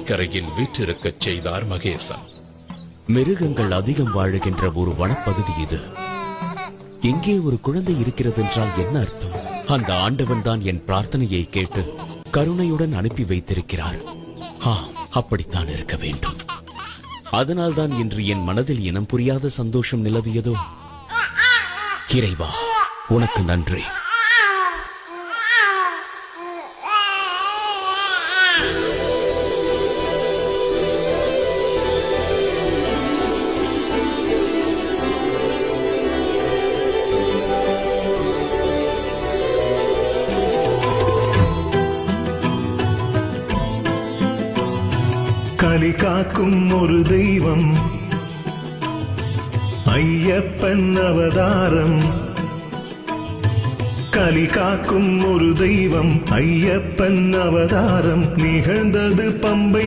நதிக்கரையில் வீற்றிருக்கச் செய்தார் மகேசன். மிருகங்கள் அதிகம் வாழுகின்ற ஒரு வனப்பகுதி இது. எங்கே ஒரு குழந்தை இருக்கிறது என்றால் என்ன அர்த்தம்? அந்த ஆண்டவன் தான் என் பிரார்த்தனையை கேட்டு கருணையுடன் அனுப்பி வைத்திருக்கிறார். அப்படித்தான் இருக்க வேண்டும். அதனால்தான் இன்று என் மனதில் இனம் புரியாத சந்தோஷம் நிலவியதோ. இறைவா, உனக்கு நன்றி. களி காக்கும் ஒரு தெய்வம் ஐயப்பன் அவதாரம். களி காக்கும் ஒரு தெய்வம் ஐயப்பன் அவதாரம் நிகழ்ந்தது பம்பை